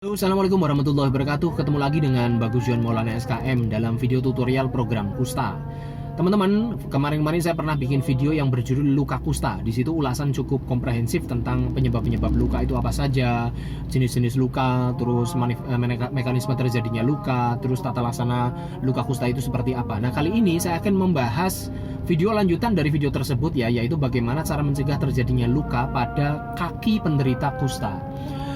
Halo, Assalamualaikum warahmatullahi wabarakatuh. Ketemu lagi dengan Bagus John Maulana SKM dalam video tutorial program kusta. Teman-teman, kemarin-kemarin saya pernah bikin video yang berjudul luka kusta. Di situ ulasan cukup komprehensif tentang penyebab-penyebab luka itu apa saja, jenis-jenis luka, terus mekanisme terjadinya luka, terus tata laksana luka kusta itu seperti apa. Nah, kali ini saya akan membahas video lanjutan dari video tersebut yaitu bagaimana cara mencegah terjadinya luka pada kaki penderita kusta.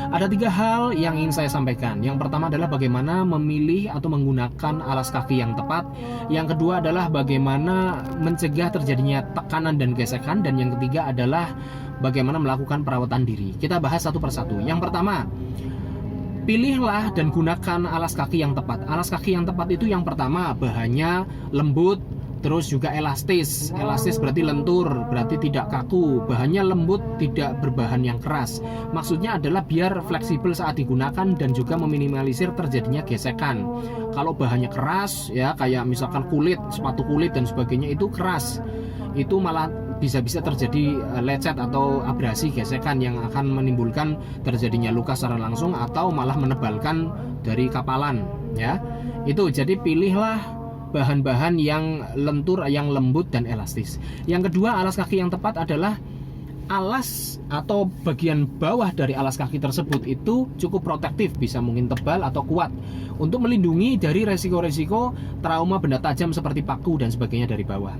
Ada 3 hal yang ingin saya sampaikan. Yang pertama adalah bagaimana memilih atau menggunakan alas kaki yang tepat. Yang kedua adalah bagaimana mencegah terjadinya tekanan dan gesekan. Dan yang ketiga adalah bagaimana melakukan perawatan diri. Kita bahas satu persatu. Yang pertama, pilihlah dan gunakan alas kaki yang tepat. Alas kaki yang tepat itu yang pertama bahannya lembut, terus juga elastis. Elastis berarti lentur, berarti tidak kaku. Bahannya lembut, tidak berbahan yang keras. Maksudnya adalah biar fleksibel saat digunakan dan juga meminimalisir terjadinya gesekan. Kalau bahannya keras, ya kayak misalkan kulit, sepatu kulit dan sebagainya itu keras, itu malah bisa-bisa terjadi lecet atau abrasi, gesekan yang akan menimbulkan terjadinya luka secara langsung atau malah menebalkan dari kapalan. Ya, itu jadi pilihlah bahan-bahan yang lentur, yang lembut dan elastis. Yang kedua, alas kaki yang tepat adalah alas atau bagian bawah dari alas kaki tersebut itu cukup protektif, bisa mungkin tebal atau kuat untuk melindungi dari resiko-resiko trauma benda tajam seperti paku dan sebagainya dari bawah.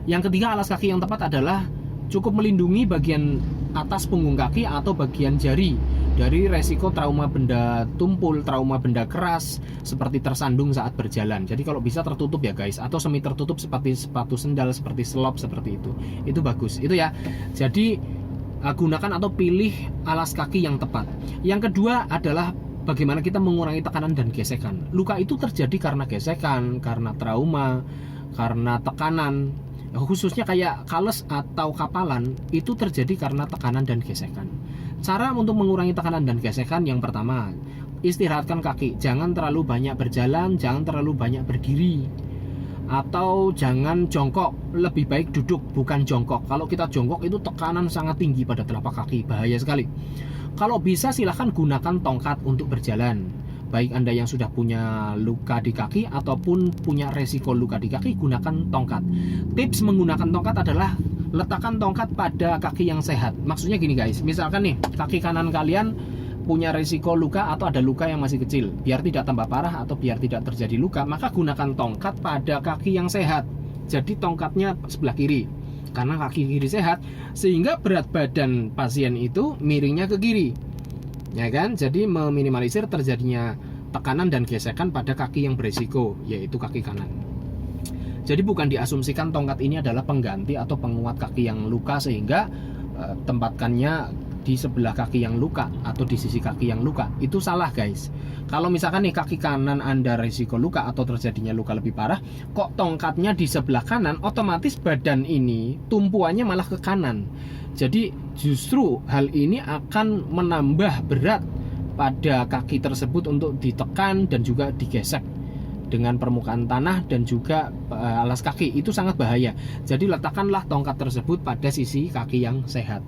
Yang ketiga, alas kaki yang tepat adalah cukup melindungi bagian atas punggung kaki atau bagian jari dari resiko trauma benda tumpul, trauma benda keras seperti tersandung saat berjalan. Jadi kalau bisa tertutup ya guys, atau semi tertutup seperti sepatu sendal, seperti selop, seperti itu. Itu bagus, itu ya. Jadi gunakan atau pilih alas kaki yang tepat. Yang kedua adalah bagaimana kita mengurangi tekanan dan gesekan. Luka itu terjadi karena gesekan, karena trauma, karena tekanan. Khususnya kayak kales atau kapalan itu terjadi karena tekanan dan gesekan. Cara untuk mengurangi tekanan dan gesekan yang pertama, istirahatkan kaki. Jangan terlalu banyak berjalan, jangan terlalu banyak berdiri, atau jangan jongkok. Lebih baik duduk, bukan jongkok. Kalau kita jongkok itu tekanan sangat tinggi pada telapak kaki, bahaya sekali. Kalau bisa silahkan gunakan tongkat untuk berjalan. Baik Anda yang sudah punya luka di kaki ataupun punya resiko luka di kaki, gunakan tongkat. Tips menggunakan tongkat adalah letakkan tongkat pada kaki yang sehat. Maksudnya gini guys, misalkan nih kaki kanan kalian punya resiko luka atau ada luka yang masih kecil, biar tidak tambah parah atau biar tidak terjadi luka, maka gunakan tongkat pada kaki yang sehat. Jadi tongkatnya sebelah kiri, karena kaki kiri sehat, sehingga berat badan pasien itu miringnya ke kiri, ya kan? Jadi meminimalisir terjadinya tekanan dan gesekan pada kaki yang berisiko, yaitu kaki kanan. Jadi bukan diasumsikan tongkat ini adalah pengganti atau penguat kaki yang luka sehingga tempatkannya di sebelah kaki yang luka atau di sisi kaki yang luka. Itu salah guys. Kalau misalkan nih kaki kanan Anda risiko luka atau terjadinya luka lebih parah, kok tongkatnya di sebelah kanan, otomatis badan ini tumpuannya malah ke kanan. Jadi justru hal ini akan menambah berat pada kaki tersebut untuk ditekan dan juga digesek dengan permukaan tanah dan juga alas kaki. Itu sangat bahaya. Jadi letakkanlah tongkat tersebut pada sisi kaki yang sehat.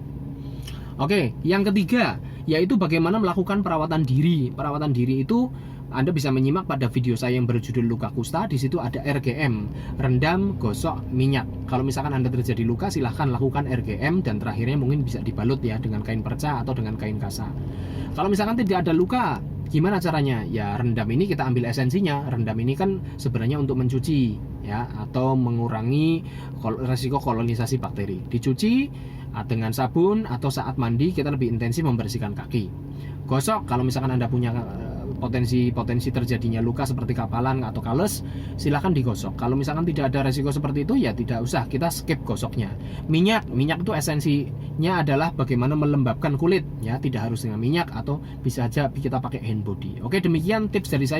Oke, yang ketiga yaitu bagaimana melakukan perawatan diri. Perawatan diri itu Anda bisa menyimak pada video saya yang berjudul luka kusta. Di situ ada RGM, rendam, gosok, minyak. Kalau misalkan Anda terjadi luka, silahkan lakukan RGM dan terakhirnya mungkin bisa dibalut ya dengan kain perca atau dengan kain kasa. Kalau misalkan tidak ada luka, gimana caranya? Ya rendam ini kita ambil esensinya. Rendam ini kan sebenarnya untuk mencuci ya, atau mengurangi resiko kolonisasi bakteri. Dicuci dengan sabun atau saat mandi kita lebih intensif membersihkan kaki. Gosok, kalau misalkan Anda punya potensi terjadinya luka seperti kapalan atau kales, silahkan digosok. Kalau misalkan tidak ada resiko seperti itu ya tidak usah, kita skip gosoknya. Minyak itu esensinya adalah bagaimana melembabkan kulit ya, tidak harus dengan minyak atau bisa aja kita pakai hand body. Oke, demikian tips dari saya.